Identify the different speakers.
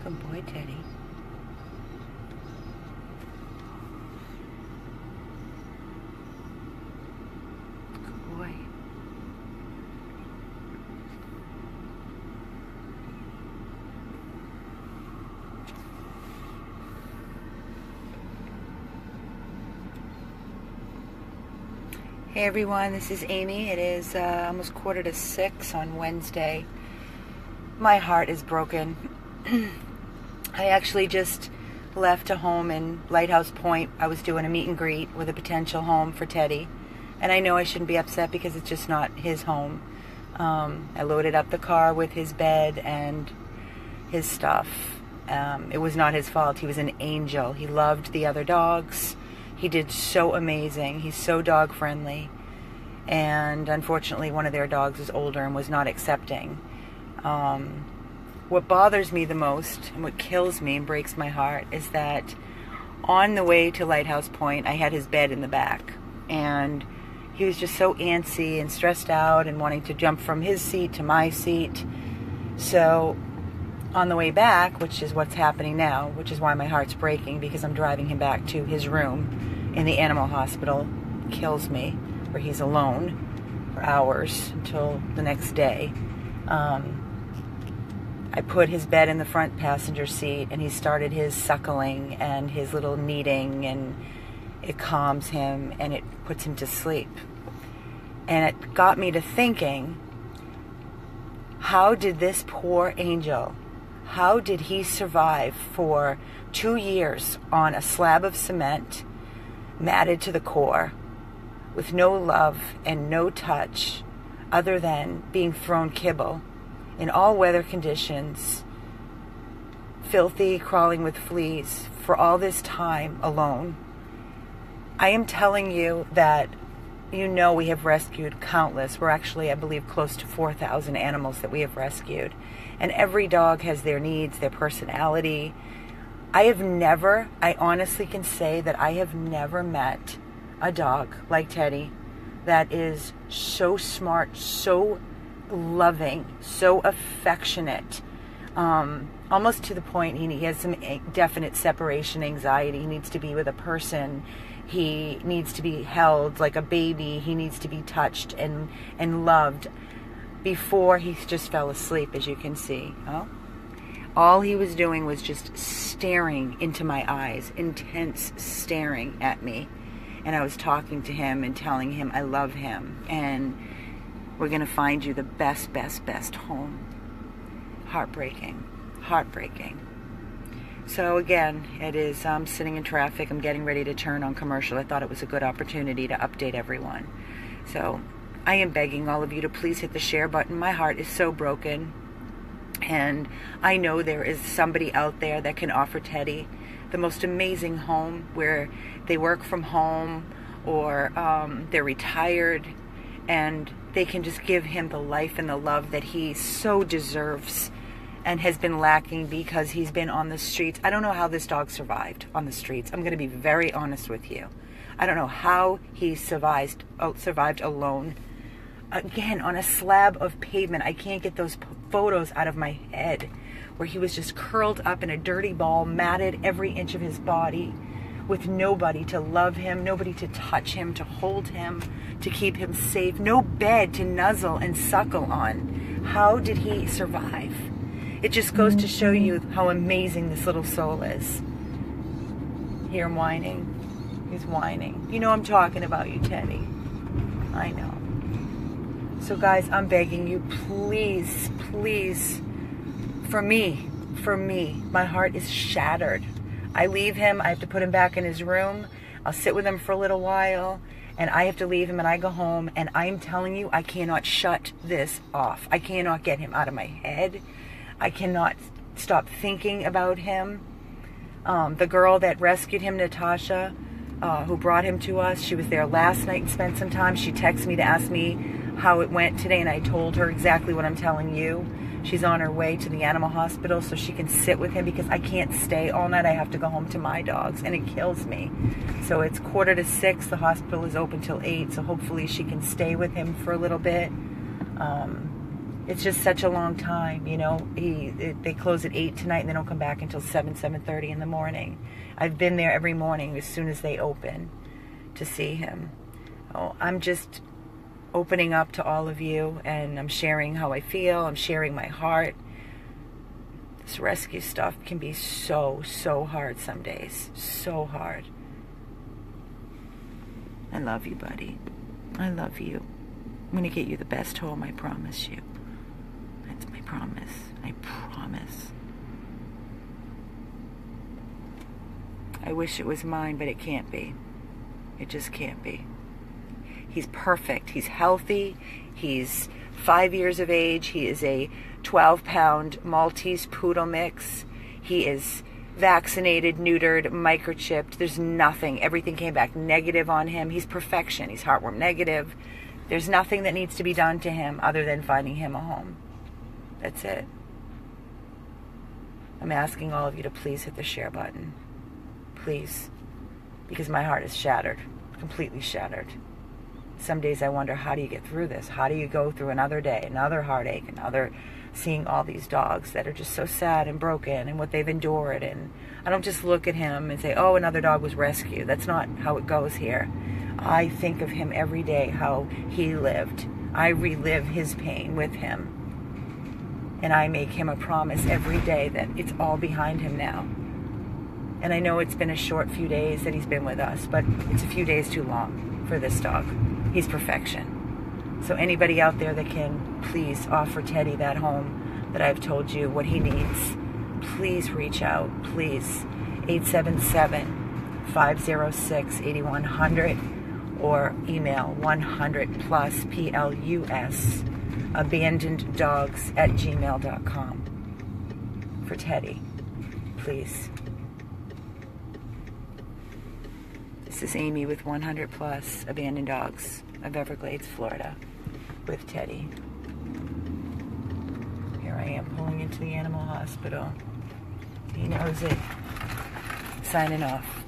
Speaker 1: Good boy, Teddy. Good boy. Hey everyone, this is Amy. It is almost 5:45 on Wednesday. My heart is broken. I actually just left a home in Lighthouse Point. I was doing a meet and greet with a potential home for Teddy. And I know I shouldn't be upset because it's just not his home. I loaded up the car with his bed and his stuff. It was not his fault. He was an angel. He loved the other dogs. He did so amazing. He's so dog friendly. And unfortunately, one of their dogs is older and was not accepting. What bothers me the most and what kills me and breaks my heart is that on the way to Lighthouse Point, I had his bed in the back. And he was just so antsy and stressed out and wanting to jump from his seat to my seat. So on the way back, which is what's happening now, which is why my heart's breaking because I'm driving him back to his room in the animal hospital, kills me, where he's alone for hours until the next day. I put his bed in the front passenger seat and he started his suckling and his little kneading, and it calms him and it puts him to sleep. And it got me to thinking, how did this poor angel, how did he survive for 2 years on a slab of cement, matted to the core, with no love and no touch other than being thrown kibble in all weather conditions, filthy, crawling with fleas, for all this time alone? I am telling you that, you know, we have rescued countless. We're actually, I believe, close to 4,000 animals that we have rescued. And every dog has their needs, their personality. I honestly can say that I have never met a dog like Teddy that is so smart, so loving, so affectionate, almost to the point he has some definite separation anxiety. He needs to be with a person. He needs to be held like a baby. He needs to be touched and loved. Before he just fell asleep, as you can see. Oh. All he was doing was just staring into my eyes, intense staring at me. And I was talking to him and telling him I love him. And we're going to find you the best, best, best home. Heartbreaking. Heartbreaking. So again, it is sitting in traffic. I'm getting ready to turn on commercial. I thought it was a good opportunity to update everyone. So I am begging all of you to please hit the share button. My heart is so broken. And I know there is somebody out there that can offer Teddy the most amazing home where they work from home or they're retired and they can just give him the life and the love that he so deserves and has been lacking because he's been on the streets. I don't know how this dog survived on the streets. I'm going to be very honest with you. I don't know how he survived alone. Again, on a slab of pavement. I can't get those photos out of my head where he was just curled up in a dirty ball, matted every inch of his body, with nobody to love him, nobody to touch him, to hold him, to keep him safe, no bed to nuzzle and suckle on. How did he survive? It just goes to show you how amazing this little soul is. Hear him whining. He's whining. You know I'm talking about you, Teddy. I know. So guys, I'm begging you, please, please, for me, my heart is shattered. I leave him, I have to put him back in his room, I'll sit with him for a little while, and I have to leave him and I go home, and I'm telling you, I cannot shut this off. I cannot get him out of my head. I cannot stop thinking about him. The girl that rescued him, Natasha, who brought him to us, she was there last night and spent some time. She texted me to ask me how it went today, and I told her exactly what I'm telling you. She's on her way to the animal hospital so she can sit with him because I can't stay all night. I have to go home to my dogs, and it kills me. So it's 5:45. The hospital is open till 8, so hopefully she can stay with him for a little bit. It's just such a long time, you know. They close at 8 tonight and they don't come back until 7:30 in the morning. I've been there every morning as soon as they open to see him. Oh, I'm just opening up to all of you, and I'm sharing how I feel. I'm sharing my heart. This rescue stuff can be so hard some days. So hard. I love you, buddy. I love you. I'm going to get you the best home, I promise you. That's my promise. I promise. I wish it was mine, but it can't be. It just can't be. He's perfect. He's healthy. He's 5 years of age. He is a 12-pound Maltese poodle mix. He is vaccinated, neutered, microchipped. There's nothing. Everything came back negative on him. He's perfection. He's heartworm negative. There's nothing that needs to be done to him other than finding him a home. That's it. I'm asking all of you to please hit the share button. Please. Because my heart is shattered. Completely shattered. Some days I wonder, how do you get through this? How do you go through another day, another heartache, another seeing all these dogs that are just so sad and broken and what they've endured? And I don't just look at him and say, oh, another dog was rescued. That's not how it goes here. I think of him every day, how he lived. I relive his pain with him. And I make him a promise every day that it's all behind him now. And I know it's been a short few days that he's been with us, but it's a few days too long for this dog. He's perfection. So anybody out there that can, please offer Teddy that home that I've told you what he needs. Please reach out, please. 877-506-8100 or email 100plus, P-L-U-S, abandoneddogs@gmail.com for Teddy, please. This is Amy with 100 Plus Abandoned Dogs of Everglades, Florida, with Teddy. Here I am pulling into the animal hospital. He knows it. Signing off.